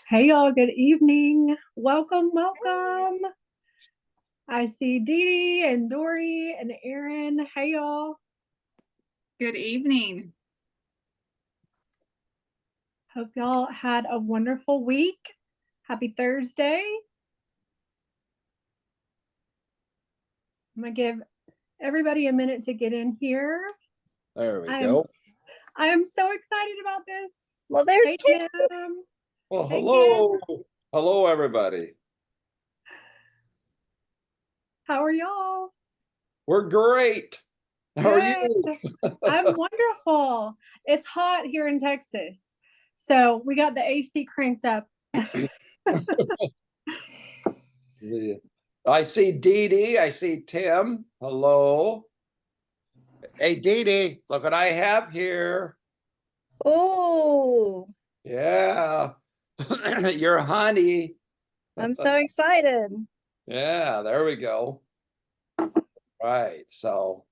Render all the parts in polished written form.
Hey y'all, good evening. Welcome, welcome. I see Dee Dee and Dory and Aaron. Hey y'all. Good evening. Hope y'all had a wonderful week. Happy Thursday. I'm gonna give everybody a minute to get in here. There we I am go. I am so excited about this. Well, there's Hey Kim. Kim. Well, Hey Kim. hello. Hello, everybody. How are y'all? We're great. How are Good. you? I'm wonderful. It's hot here in Texas. So we got the AC cranked up. I see Dee Dee. I see Tim. Hello. Hey, Dee Dee, look what I have here. Oh, Yeah. Your honey. I'm so excited. Yeah, there we go. Right. So,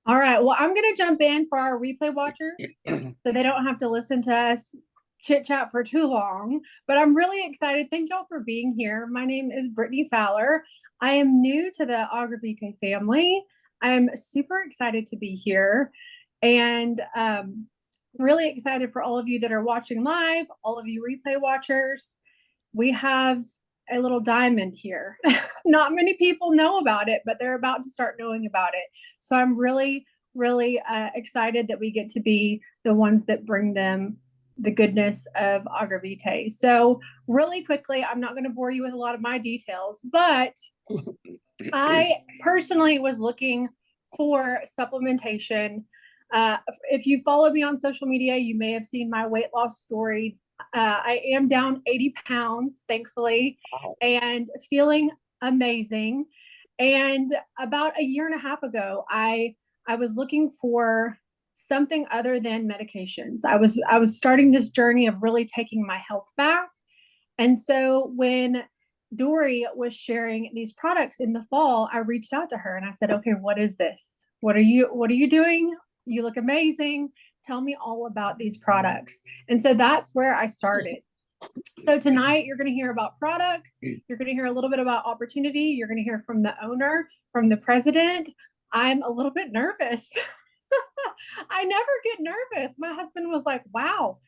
All right. Well, I'm going to jump in for our replay watchers so they don't have to listen to us chit chat for too long. But I'm really excited. Thank y'all for being here. My name is Brittany Fowler. I am new to the Agravitae family. I am super excited to be here and really excited for all of you that are watching live, all of you replay watchers. We have a little diamond here. Not many people know about it, but they're about to start knowing about it. So I'm really excited that we get to be the ones that bring them the goodness of Agravitae. So really quickly, I'm not going to bore you with a lot of my details, but I personally was looking for supplementation. If you follow me on social media, you may have seen my weight loss story. I am down 80 pounds, thankfully, wow. and feeling amazing. And about a year and a half ago, I was looking for something other than medications. I was starting this journey of really taking my health back. And so when Dory was sharing these products in the fall, I reached out to her and I said, "Okay, what is this? What are you doing? You look amazing. Tell me all about these products." And so that's where I started. So tonight you're going to hear about products, you're going to hear a little bit about opportunity, you're going to hear from the owner, from the president. I'm a little bit nervous. I never get nervous. My husband was like, "Wow,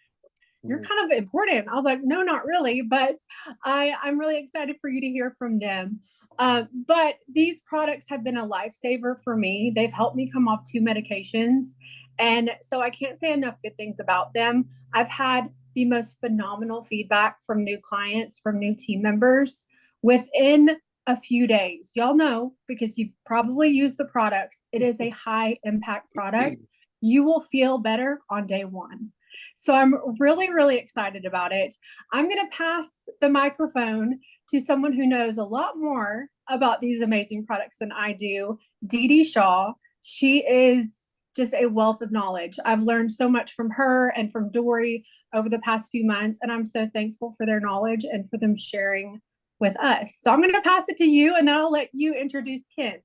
you're kind of important." I was like, "No, not really," but I'm really excited for you to hear from them. But these products have been a lifesaver for me. They've helped me come off two medications. And so I can't say enough good things about them. I've had the most phenomenal feedback from new clients, from new team members within a few days. Y'all know because you probably use the products, it is a high impact product. You will feel better on day one. So I'm really excited about it. I'm going to pass the microphone to someone who knows a lot more about these amazing products than I do, Dee Dee Shaw. She is just a wealth of knowledge. I've learned so much from her and from Dory over the past few months, and I'm so thankful for their knowledge and for them sharing with us. So I'm going to pass it to you, and then I'll let you introduce Ken.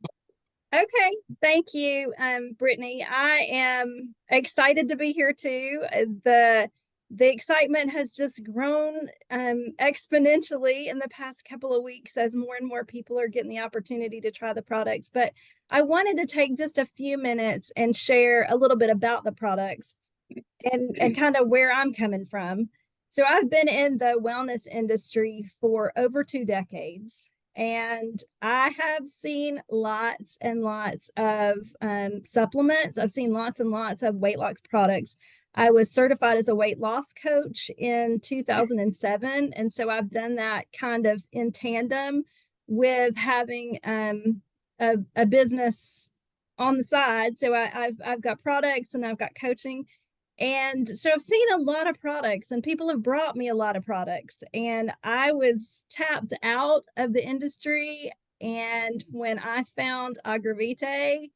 Okay, thank you, Brittany. I am excited to be here too. The excitement has just grown exponentially in the past couple of weeks as more and more people are getting the opportunity to try the products. But I wanted to take just a few minutes and share a little bit about the products and kind of where I'm coming from. So I've been in the wellness industry for over 2 decades, and I have seen lots and lots of supplements. I've seen lots and lots of weight loss products. I was certified as a weight loss coach in 2007, and so I've done that kind of in tandem with having a business on the side. So I've got products and I've got coaching, and so I've seen a lot of products and people have brought me a lot of products, and I was tapped out of the industry. And when I found Agravitae,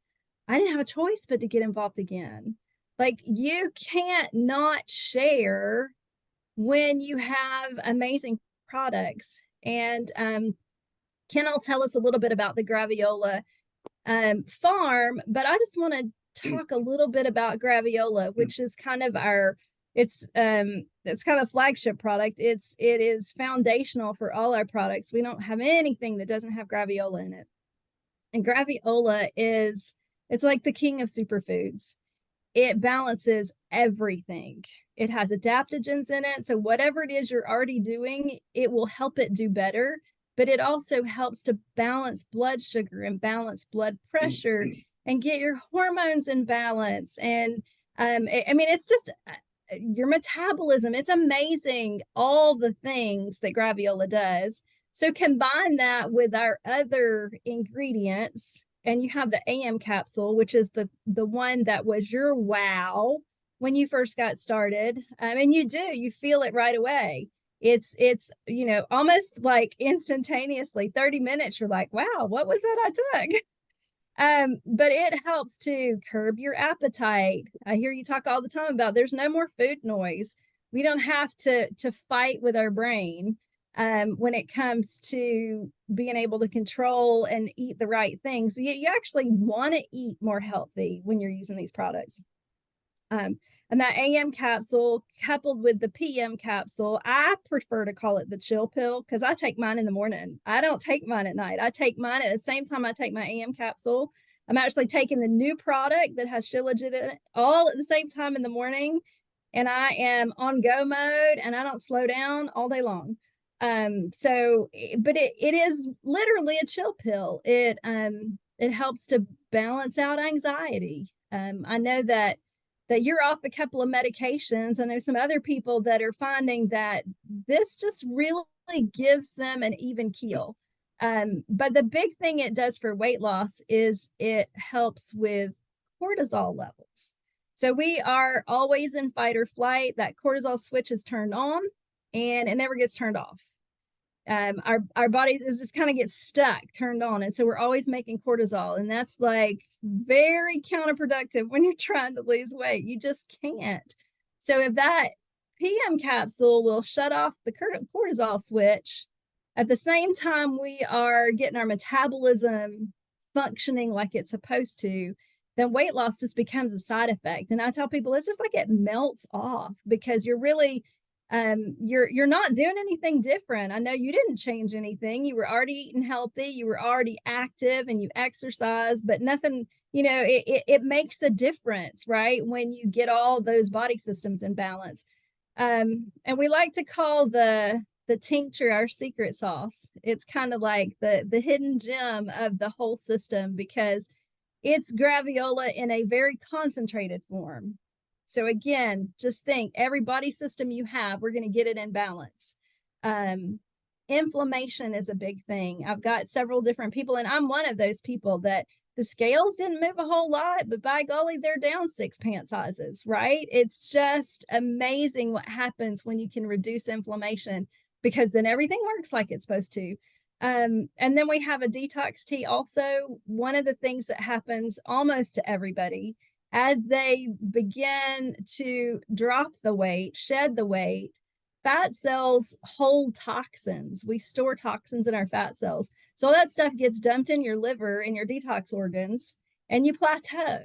I didn't have a choice but to get involved again. Like, you can't not share when you have amazing products. And Ken will tell us a little bit about the Graviola farm, but I just want to talk a little bit about Graviola, which is kind of our it's kind of flagship product. It is foundational for all our products. We don't have anything that doesn't have Graviola in it. And Graviola it's like the king of superfoods. It balances everything. It has adaptogens in it. So whatever it is you're already doing, it will help it do better. But it also helps to balance blood sugar and balance blood pressure and get your hormones in balance. And I mean, it's just your metabolism. It's amazing, all the things that Graviola does. So combine that with our other ingredients, and you have the AM capsule, which is the one that was your wow when you first got started. And you feel it right away. It's almost like instantaneously, 30 minutes, you're like, wow, what was that I took? But it helps to curb your appetite. I hear you talk all the time about there's no more food noise. We don't have to fight with our brain when it comes to being able to control and eat the right things. You actually want to eat more healthy when you're using these products. And that AM capsule coupled with the PM capsule, I prefer to call it the chill pill because I take mine in the morning. I don't take mine at night. I take mine at the same time I take my AM capsule. I'm actually taking the new product that has Shilajit in it all at the same time in the morning. And I am on go mode and I don't slow down all day long. But it is literally a chill pill. It helps to balance out anxiety. I know that you're off a couple of medications. I know some other people that are finding that this just really gives them an even keel. But the big thing it does for weight loss is it helps with cortisol levels. So we are always in fight or flight. That cortisol switch is turned on and it never gets turned off. Our bodies just kind of gets stuck, turned on, and so we're always making cortisol, and that's like very counterproductive when you're trying to lose weight. You just can't. So if that PM capsule will shut off the cortisol switch at the same time we are getting our metabolism functioning like it's supposed to, then weight loss just becomes a side effect. And I tell people it's just like it melts off because you're really you're not doing anything different. I know you didn't change anything. You were already eating healthy, you were already active, and you exercise, but nothing, it makes a difference, right? When you get all those body systems in balance. And we like to call the tincture our secret sauce. It's kind of like the hidden gem of the whole system because it's Graviola in a very concentrated form. So again, just think every body system you have, we're going to get it in balance. Inflammation is a big thing. I've got several different people, and I'm one of those people that the scales didn't move a whole lot, but by golly, they're down 6 pant sizes, right? It's just amazing what happens when you can reduce inflammation because then everything works like it's supposed to. And then we have a detox tea also. One of the things that happens almost to everybody as they begin to drop the weight, shed the weight, fat cells hold toxins. We store toxins in our fat cells. So all that stuff gets dumped in your liver and your detox organs, and you plateau.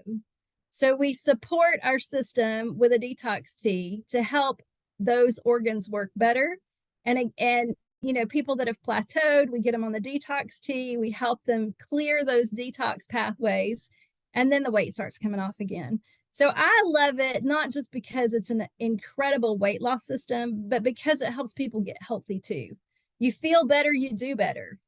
So we support our system with a detox tea to help those organs work better. And people that have plateaued, we get them on the detox tea. We help them clear those detox pathways. And then the weight starts coming off again. So I love it, not just because it's an incredible weight loss system, but because it helps people get healthy too. You feel better, you do better.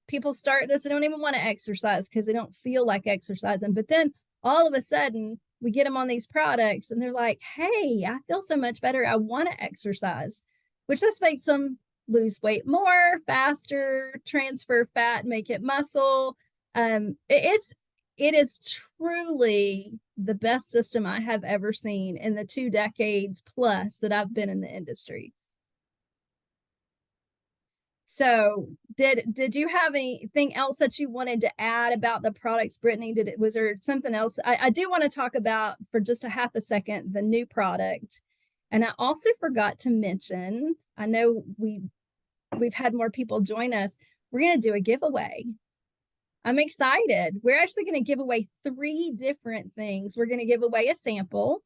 People start this, they don't even want to exercise because they don't feel like exercising. But then all of a sudden, we get them on these products and they're like, hey, I feel so much better. I want to exercise, which just makes them lose weight more, faster, transfer fat, make it muscle. It is truly the best system I have ever seen in the 2 decades plus that I've been in the industry. So did you have anything else that you wanted to add about the products, Brittany? Was there something else? I do want to talk about for just a half a second, the new product. And I also forgot to mention, I know we've had more people join us. We're going to do a giveaway. I'm excited. We're actually going to give away 3 different things. We're going to give away a sample.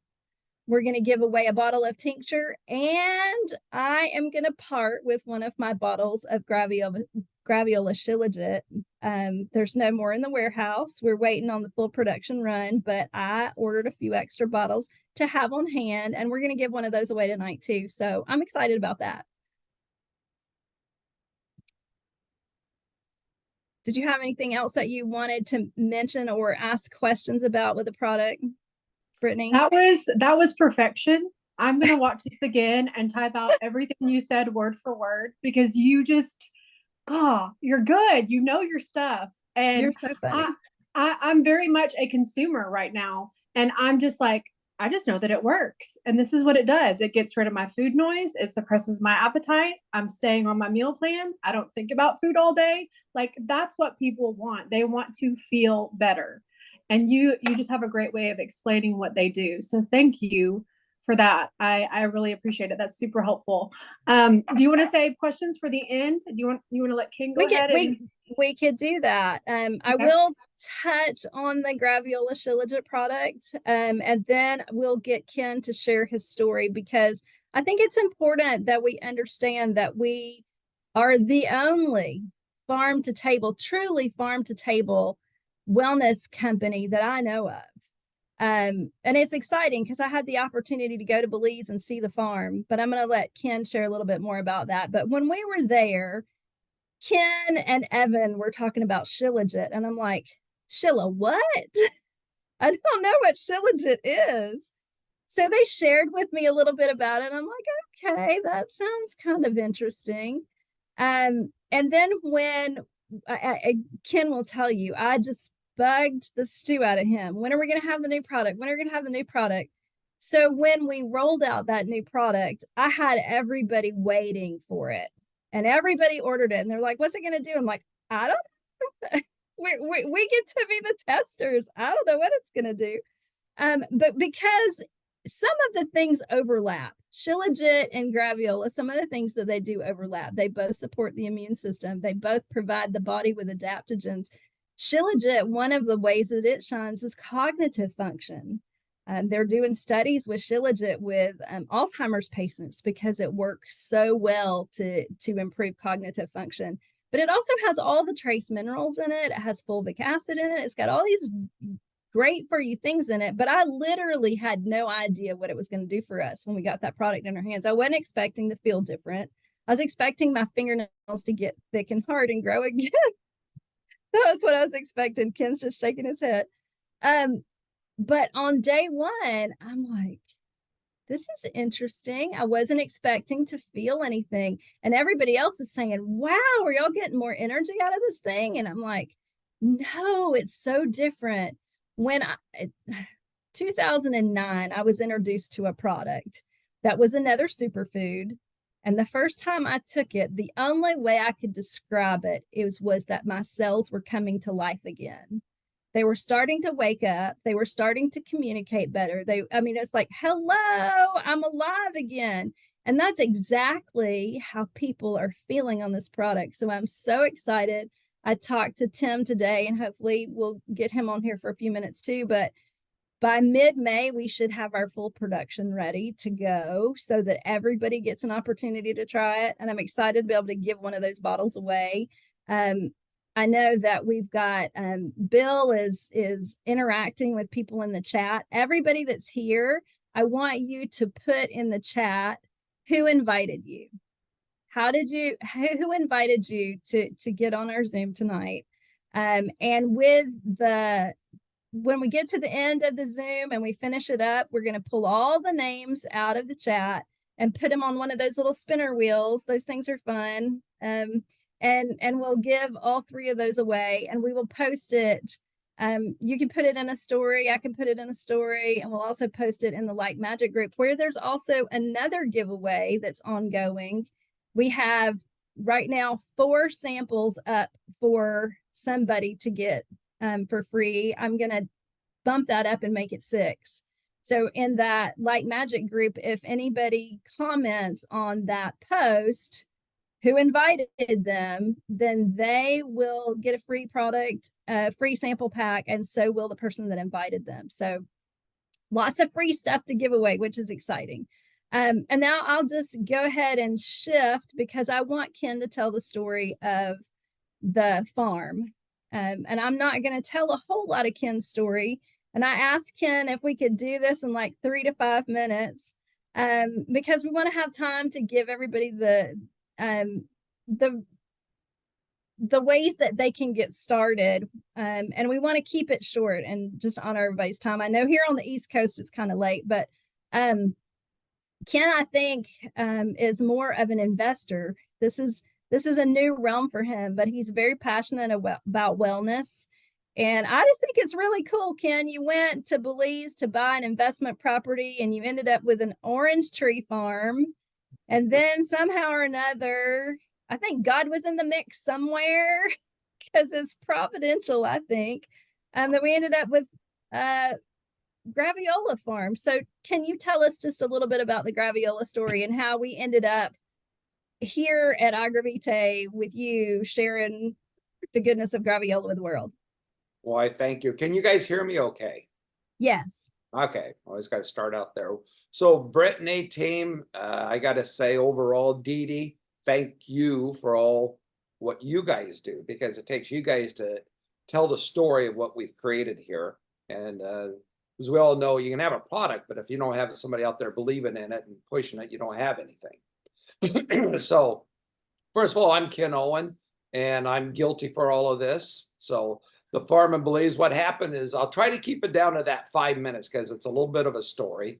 We're going to give away a bottle of tincture, and I am going to part with one of my bottles of Graviola Shilajit. There's no more in the warehouse. We're waiting on the full production run, but I ordered a few extra bottles to have on hand, and we're going to give one of those away tonight too. So I'm excited about that. Did you have anything else that you wanted to mention or ask questions about with the product, Brittany? That was perfection. I'm gonna watch this again and type out everything you said word for word, because you just, you're good. You know your stuff. And You're so funny. I'm very much a consumer right now. And I'm just like, I just know that it works. And this is what it does. It gets rid of my food noise. It suppresses my appetite. I'm staying on my meal plan. I don't think about food all day. Like, that's what people want. They want to feel better. And you just have a great way of explaining what they do. So thank you for that. I really appreciate it. That's super helpful. Do you want to say questions for the end? Do you want to let Ken go ahead? We could do that. I will touch on the Graviola Shilajit product, and then we'll get Ken to share his story, because I think it's important that we understand that we are the only truly farm to table wellness company that I know of. And it's exciting because I had the opportunity to go to Belize and see the farm, but I'm going to let Ken share a little bit more about that. But when we were there, Ken and Evan were talking about Shilajit, and I'm like, Shilla, what? I don't know what Shilajit is. So they shared with me a little bit about it. I'm like, okay, that sounds kind of interesting. And then when Ken will tell you, I just bugged the stew out of him. When are we going to have the new product? When are we going to have the new product? So when we rolled out that new product, I had everybody waiting for it, and everybody ordered it. And they're like, what's it going to do? I'm like, I don't know. We get to be the testers. I don't know what it's going to do. But because some of the things overlap, Shilajit and Graviola, some of the things that they do overlap. They both support the immune system. They both provide the body with adaptogens. Shilajit, one of the ways that it shines is cognitive function. They're doing studies with Shilajit with Alzheimer's patients because it works so well to improve cognitive function. But it also has all the trace minerals in it. It has fulvic acid in it. It's got all these great for you things in it. But I literally had no idea what it was going to do for us when we got that product in our hands. I wasn't expecting to feel different. I was expecting my fingernails to get thick and hard and grow again. That's what I was expecting. Ken's just shaking his head. But on day one, I'm like, this is interesting. I wasn't expecting to feel anything. And everybody else is saying, wow, are y'all getting more energy out of this thing? And I'm like, no, it's so different. When 2009, I was introduced to a product that was another superfood. And the first time I took it, the only way I could describe it was that my cells were coming to life again. They were starting to wake up. They were starting to communicate better. It's like, hello, I'm alive again. And that's exactly how people are feeling on this product. So I'm so excited. I talked to Tim today, and hopefully we'll get him on here for a few minutes too. But by mid-May, we should have our full production ready to go so that everybody gets an opportunity to try it. And I'm excited to be able to give one of those bottles away. I know that we've got Bill is interacting with people in the chat. Everybody that's here, I want you to put in the chat who invited you. Who invited you to get on our Zoom tonight? And when we get to the end of the Zoom and we finish it up, we're going to pull all the names out of the chat and put them on one of those little spinner wheels. Those things are fun. And we'll give all three of those away, and we will post it. You can put it in a story. I can put it in a story, and we'll also post it in the Like Magic group, where there's also another giveaway that's ongoing. We have right now 4 samples up for somebody to get for free. I'm going to bump that up and make it 6. So in that Like Magic group, if anybody comments on that post who invited them, then they will get a free product, a free sample pack, and so will the person that invited them. So lots of free stuff to give away, which is exciting. And now I'll just go ahead and shift because I want Ken to tell the story of the farm. And I'm not going to tell a whole lot of Ken's story. And I asked Ken if we could do this in like 3 to 5 minutes, because we want to have time to give everybody the ways that they can get started. And we want to keep it short and just honor everybody's time. I know here on the East Coast it's kind of late, but Ken, I think, is more of an investor. This is a new realm for him, but he's very passionate about wellness. And I just think it's really cool, Ken. You went to Belize to buy an investment property and you ended up with an orange tree farm. And then somehow or another, I think God was in the mix somewhere because it's providential, I think, that we ended up with Graviola farm. So can you tell us just a little bit about the Graviola story and how we ended up here at Agravitae with you sharing the goodness of Graviola with the world? Why, thank you. Can you guys hear me okay? Yes. Okay, always got to start out there. So Brittany team, I got to say overall, Dee Dee, thank you for all what you guys do, because it takes you guys to tell the story of what we've created here. And as we all know, you can have a product, but if you don't have somebody out there believing in it and pushing it, you don't have anything. So first of all, I'm Ken Owen, and I'm guilty for all of this. So the farm in Belize, what happened is, I'll try to keep it down to that 5 minutes because it's a little bit of a story.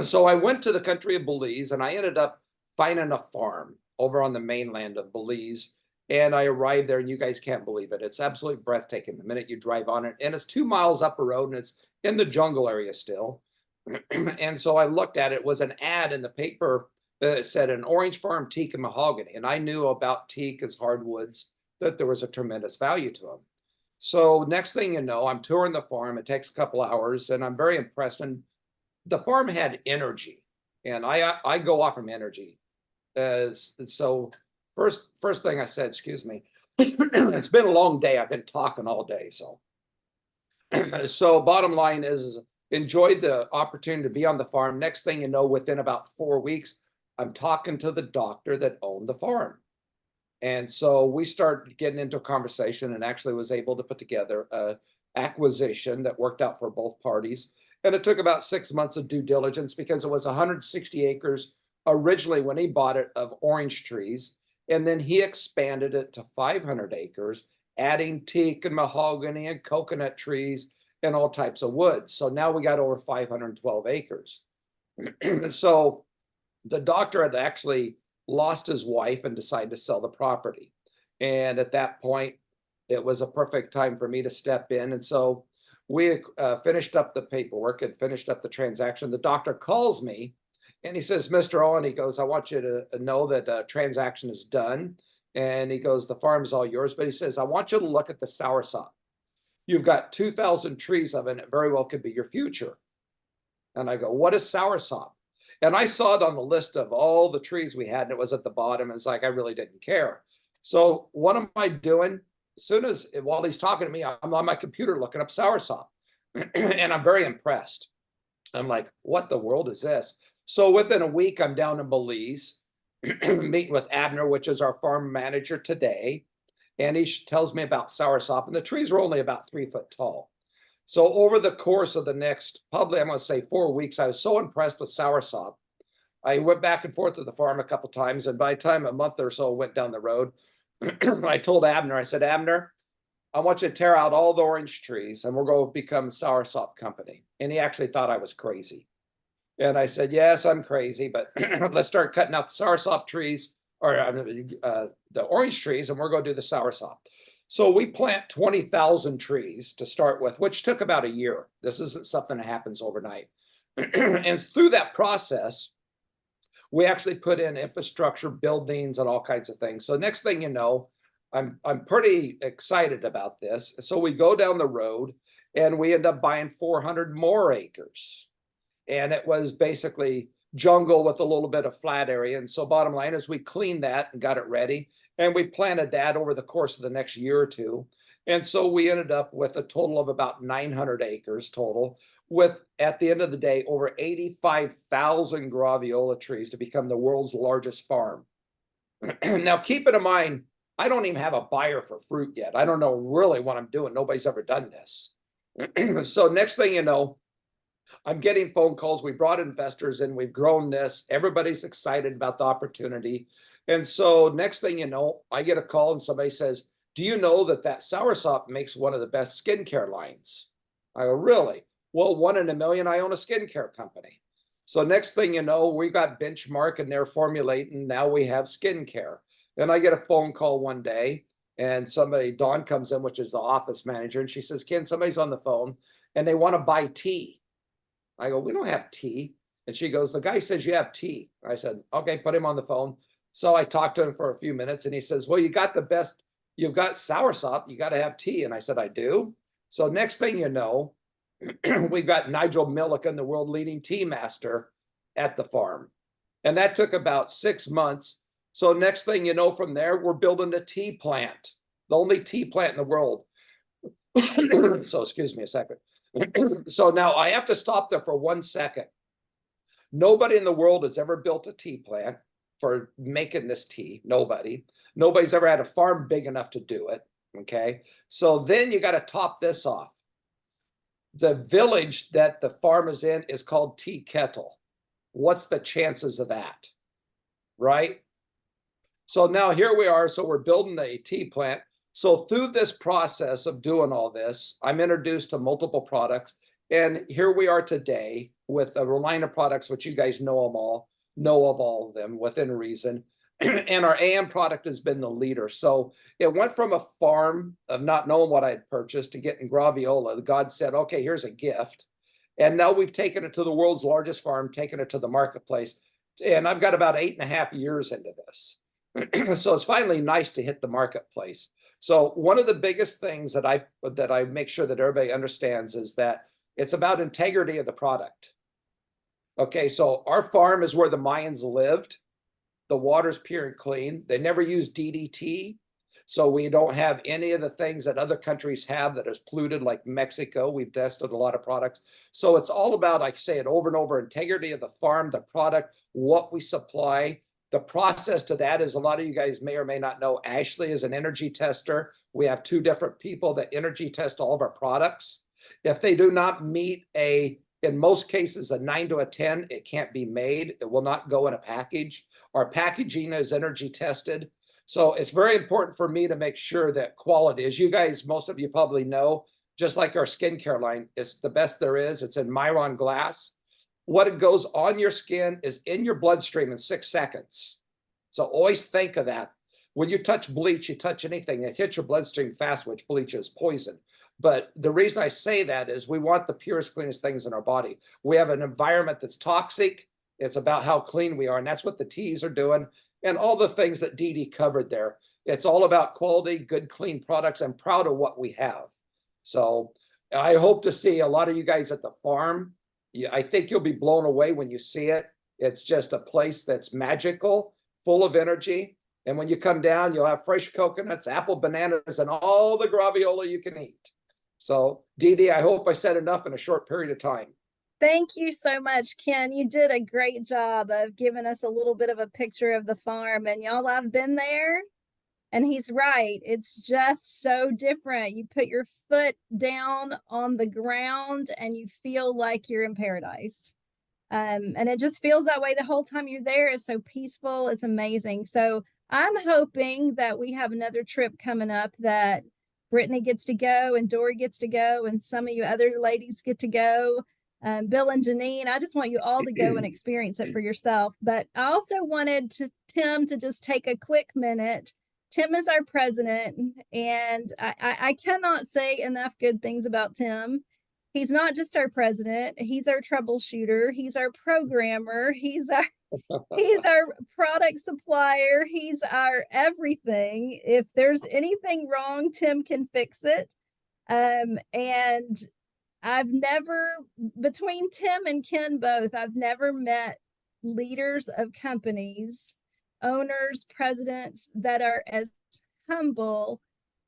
So I went to the country of Belize and I ended up finding a farm over on the mainland of Belize. And I arrived there and you guys can't believe it. It's absolutely breathtaking the minute you drive on it. And it's 2 miles up a road and it's in the jungle area still. And so I looked at it, it was an ad in the paper that said an orange farm, teak and mahogany. And I knew about teak as hardwoods, that there was a tremendous value to them. So next thing you know, I'm touring the farm. It takes a couple hours and I'm very impressed. And the farm had energy, and I go off from energy. So first thing I said, excuse me, it's been a long day. I've been talking all day. So, so bottom line is, enjoyed the opportunity to be on the farm. Next thing you know, within about 4 weeks, I'm talking to the doctor that owned the farm. And so we started getting into a conversation and actually was able to put together a acquisition that worked out for both parties. And it took about 6 months of due diligence because it was 160 acres originally when he bought it of orange trees. And then he expanded it to 500 acres, adding teak and mahogany and coconut trees and all types of woods. So now we got over 512 acres. So the doctor had actually lost his wife and decided to sell the property. And at that point, it was a perfect time for me to step in. And so we finished up the paperwork and finished up the transaction. The doctor calls me and he says, Mr. Owen, he goes, I want you to know that the transaction is done. And he goes, the farm is all yours. But he says, I want you to look at the soursop. You've got 2,000 trees of it, and it very well could be your future. And I go, what is soursop? And I saw it on the list of all the trees we had, and it was at the bottom. And it's like, I really didn't care. So what am I doing? As soon as, while he's talking to me, I'm on my computer looking up soursop. And I'm very impressed. I'm like, what the world is this? So within a week, I'm down in Belize, meeting with Abner, which is our farm manager today. And he tells me about soursop. And the trees are only about 3 foot tall. So over the course of the next, probably I'm going to say 4 weeks, I was so impressed with soursop. I went back and forth to the farm a couple times, and by the time a month or so went down the road, I told Abner, I said, Abner, I want you to tear out all the orange trees and we're going to become a soursop company. And he actually thought I was crazy. And I said, yes, I'm crazy, but let's start cutting out the soursop trees, or the orange trees, and we're going to do the soursop. So we plant 20,000 trees to start with, which took about a year. This isn't something that happens overnight. And through that process, we actually put in infrastructure, buildings, and all kinds of things. So next thing you know, I'm pretty excited about this. So we go down the road and we end up buying 400 more acres. And it was basically jungle with a little bit of flat area. And so bottom line is we cleaned that and got it ready. And we planted that over the course of the next year or two. And so we ended up with a total of about 900 acres total, with, at the end of the day, over 85,000 Graviola trees to become the world's largest farm. Now, keep it in mind, I don't even have a buyer for fruit yet. I don't know really what I'm doing. Nobody's ever done this. So next thing you know, I'm getting phone calls. We brought investors in. We've grown this. Everybody's excited about the opportunity. And so next thing you know, I get a call and somebody says, do you know that soursop makes one of the best skincare lines? I go, really? Well, 1 in a million, I own a skincare company. So next thing you know, we got Benchmark and they're formulating. Now we have skincare. Then I get a phone call one day and somebody, Dawn comes in, which is the office manager, and she says, Ken, somebody's on the phone and they want to buy tea. I go, we don't have tea. And she goes, the guy says you have tea. I said, okay, put him on the phone. So I talked to him for a few minutes and he says, well, you got the best, you've got soursop, you got to have tea. And I said, I do. So next thing you know, we've got Nigel Milliken, the world leading tea master at the farm. And that took about 6 months. So next thing you know, from there, we're building a tea plant, the only tea plant in the world. So excuse me a second. So now I have to stop there for 1 second. Nobody in the world has ever built a tea plant for making this tea. Nobody's ever had a farm big enough to do it. Okay. So then you got to top this off. The village that the farm is in is called Tea Kettle. What's the chances of that? Right. So now here we are. So we're building a tea plant. So through this process of doing all this, I'm introduced to multiple products. And here we are today with a line of products, which you guys know of all of them within reason. And our AM product has been the leader. So it went from a farm of not knowing what I had purchased to getting Graviola. God said, okay, here's a gift. And now we've taken it to the world's largest farm, taken it to the marketplace. And I've got about 8.5 years into this. So it's finally nice to hit the marketplace. So one of the biggest things that I make sure that everybody understands is that it's about integrity of the product. Okay, so our farm is where the Mayans lived. The water's pure and clean. They never use DDT. So we don't have any of the things that other countries have that is polluted, like Mexico. We've tested a lot of products. So it's all about, I say it over and over, integrity of the farm, the product, what we supply. The process to that is, a lot of you guys may or may not know, Ashley is an energy tester. We have 2 different people that energy test all of our products. If they do not meet in most cases, a 9 to a 10, it can't be made. It will not go in a package. Our packaging is energy tested. So it's very important for me to make sure that quality, as you guys, most of you probably know, just like our skincare line, it's the best there is. It's in Myron glass. What it goes on your skin is in your bloodstream in 6 seconds. So always think of that. When you touch bleach, you touch anything, it hits your bloodstream fast, which bleach is poison. But the reason I say that is we want the purest, cleanest things in our body. We have an environment that's toxic. It's about how clean we are. And that's what the teas are doing. And all the things that Dee Dee covered there. It's all about quality, good, clean products. I'm proud of what we have. So I hope to see a lot of you guys at the farm. I think you'll be blown away when you see it. It's just a place that's magical, full of energy. And when you come down, you'll have fresh coconuts, apple, bananas, and all the Graviola you can eat. So Dee Dee, I hope I said enough in a short period of time. Thank you so much, Ken. You did a great job of giving us a little bit of a picture of the farm. And y'all, I've been there, and he's right. It's just so different. You put your foot down on the ground and you feel like you're in paradise. And it just feels that way the whole time you're there. It's so peaceful. It's amazing. So I'm hoping that we have another trip coming up that Brittany gets to go and Dory gets to go and some of you other ladies get to go. Bill and Janine, I just want you all to go and experience it for yourself. But I also wanted Tim to just take a quick minute. Tim is our president, and I cannot say enough good things about Tim. He's not just our president, he's our troubleshooter, he's our programmer, he's our product supplier, he's our everything. If there's anything wrong, Tim can fix it. And I've never, between Tim and Ken both, I've never met leaders of companies, owners, presidents that are as humble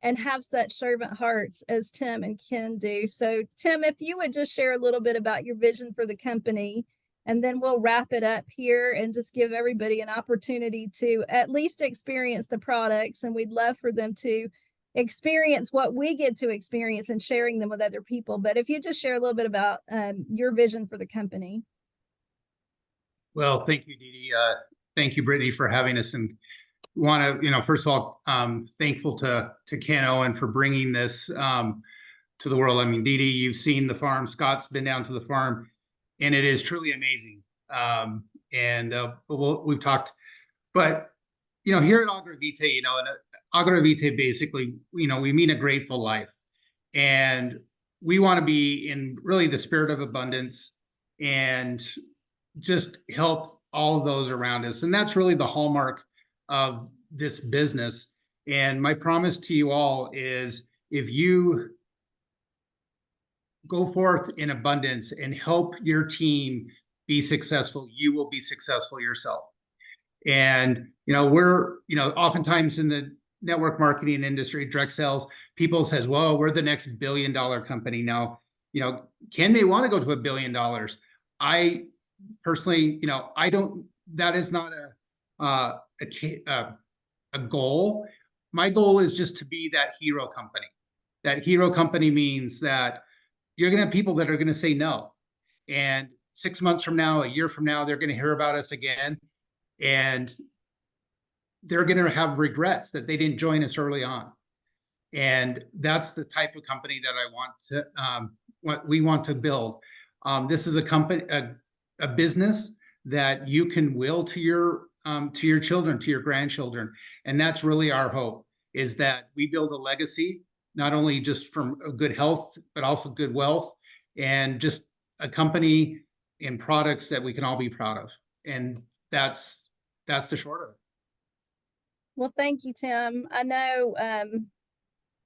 and have such servant hearts as Tim and Ken do. So Tim, if you would just share a little bit about your vision for the company, and then we'll wrap it up here and just give everybody an opportunity to at least experience the products. And we'd love for them to experience what we get to experience and sharing them with other people. But if you just share a little bit about your vision for the company. Well, thank you, Dee Dee. Thank you, Brittany, for having us. And want to, first of all, thankful to Ken Owen for bringing this to the world. I mean, Dee Dee, you've seen the farm. Scott's been down to the farm, and it is truly amazing. We've talked, but here at Agravitae, and Agravitae basically, we mean a grateful life, and we want to be in really the spirit of abundance and just help all of those around us. And that's really the hallmark of this business. And my promise to you all is, if you go forth in abundance and help your team be successful, you will be successful yourself. And, we're, oftentimes in the network marketing industry, direct sales, people says, well, we're the next $1 billion company. Now, Ken may want to go to $1 billion. I personally, I don't, that is not a goal. My goal is just to be that hero company. That hero company means that you're going to have people that are going to say no. And 6 months from now, a year from now, they're going to hear about us again. And they're going to have regrets that they didn't join us early on. And that's the type of company that I want to, what we want to build. This is a company, a business that you can will to your children, to your grandchildren. And that's really our hope, is that we build a legacy, not only just from good health, but also good wealth, and just a company and products that we can all be proud of. And that's the short of it. Well, thank you, Tim. I know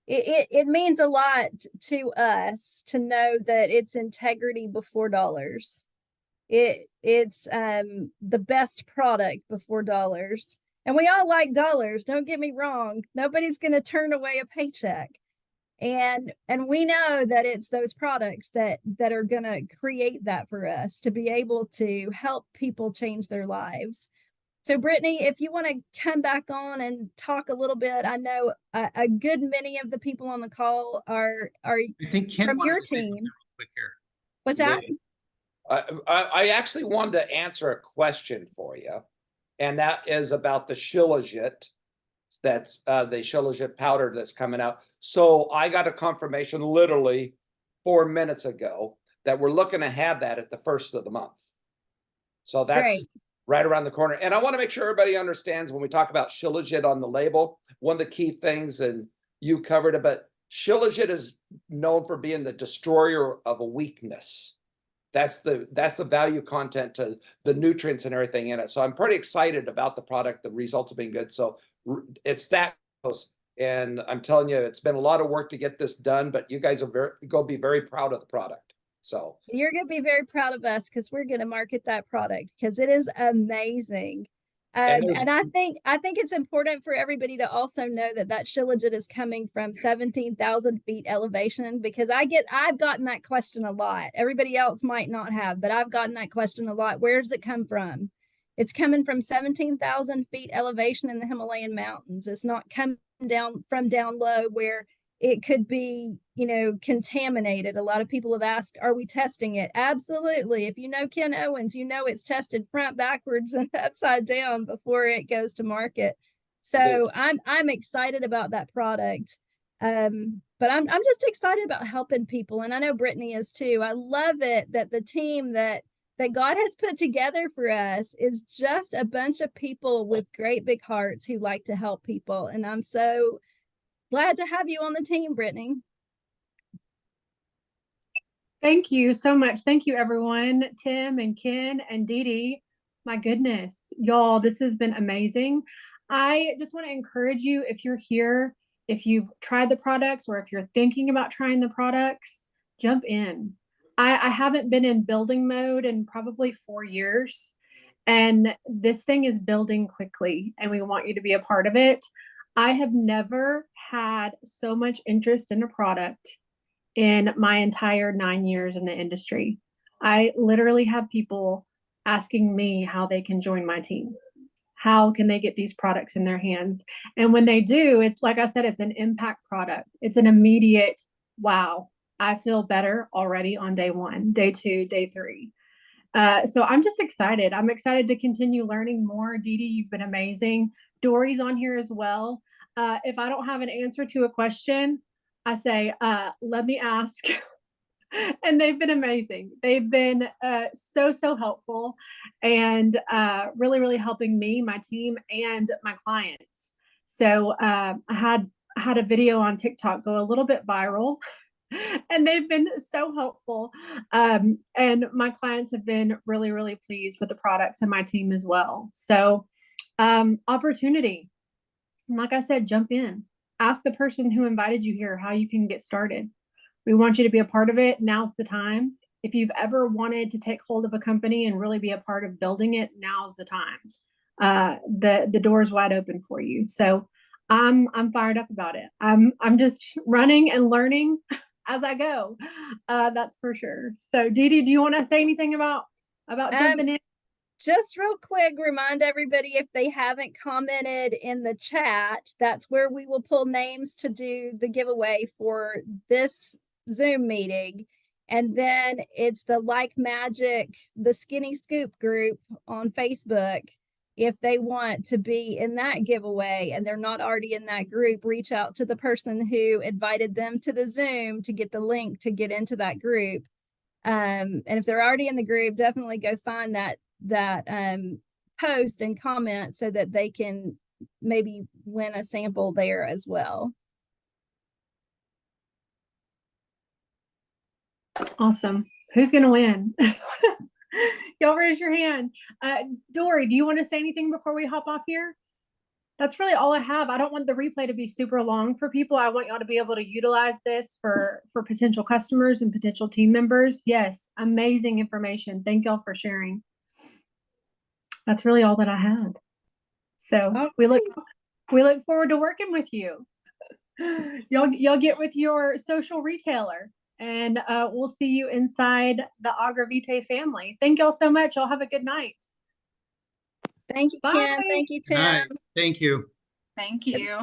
it means a lot to us to know that it's integrity before dollars. It's the best product before dollars. And we all like dollars, don't get me wrong. Nobody's going to turn away a paycheck. And we know that it's those products that are going to create that for us to be able to help people change their lives. So Brittany, if you want to come back on and talk a little bit, I know a good many of the people on the call are I think Ken from your wanted to say team. something real quick here. What's that? I actually wanted to answer a question for you, and that is about the Shilajit. That's the Shilajit powder that's coming out. So I got a confirmation literally 4 minutes ago that we're looking to have that at the first of the month. So that's Great. right around the corner. And I want to make sure everybody understands, when we talk about Shilajit on the label, one of the key things, and you covered it, but Shilajit is known for being the destroyer of a weakness. That's the value content to the nutrients and everything in it. So I'm pretty excited about the product. The results have been good. So it's that close. And I'm telling you, it's been a lot of work to get this done, but you guys are going to be very proud of the product. So You're going to be very proud of us, because we're going to market that product, because it is amazing. And I think it's important for everybody to also know that Shilajit is coming from 17,000 feet elevation, because I've gotten that question a lot. Everybody else might not have, but I've gotten that question a lot. Where does it come from? It's coming from 17,000 feet elevation in the Himalayan mountains. It's not coming down from down low where it could be, contaminated. A lot of people have asked, are we testing it? Absolutely. If you know Ken Owens, it's tested front, backwards, and upside down before it goes to market. So I'm excited about that product. But I'm just excited about helping people. And I know Brittany is too. I love it that the team that God has put together for us is just a bunch of people with great big hearts who like to help people. And I'm so glad to have you on the team, Brittany. Thank you so much. Thank you, everyone. Tim and Ken and Dee Dee. My goodness, y'all, this has been amazing. I just want to encourage you, if you're here, if you've tried the products, or if you're thinking about trying the products, jump in. I haven't been in building mode in probably 4 years, and this thing is building quickly, and we want you to be a part of it. I have never had so much interest in a product in my entire 9 years in the industry. I literally have people asking me how they can join my team. How can they get these products in their hands? And when they do, it's like I said, it's an impact product. It's an immediate, wow, I feel better already on day 1, day 2, day 3. So I'm just excited. I'm excited to continue learning more. Dee Dee, you've been amazing. Dory's on here as well. If I don't have an answer to a question, I say, let me ask. And they've been amazing. They've been so helpful and really helping me, my team, and my clients. So I had a video on TikTok go a little bit viral, and they've been so helpful. And my clients have been really pleased with the products, and my team as well. So opportunity, like I said, jump in. Ask the person who invited you here how you can get started. We want you to be a part of it. Now's the time. If you've ever wanted to take hold of a company and really be a part of building it, now's the time. The door is wide open for you. So I'm fired up about it. I'm just running and learning as I go. That's for sure. So Dee Dee, do you want to say anything about jumping in? Just real quick, remind everybody, if they haven't commented in the chat, that's where we will pull names to do the giveaway for this Zoom meeting. And then it's the Like Magic, the Skinny Scoop group on Facebook. If they want to be in that giveaway and they're not already in that group, reach out to the person who invited them to the Zoom to get the link to get into that group. And if they're already in the group, definitely go find that post and comment so that they can maybe win a sample there as well. Awesome. Who's gonna win? Y'all raise your hand. Dory, do you want to say anything before we hop off here? That's really all I have. I don't want the replay to be super long for people. I want y'all to be able to utilize this for potential customers and potential team members. Yes, amazing information. Thank y'all for sharing. That's really all that I had. So Okay. we look forward to working with you. Y'all get with your social retailer, and we'll see you inside the Agravitae family. Thank y'all so much. Y'all have a good night. Thank you, Bye. Ken. Thank you, Tim. Hi, thank you. Thank you.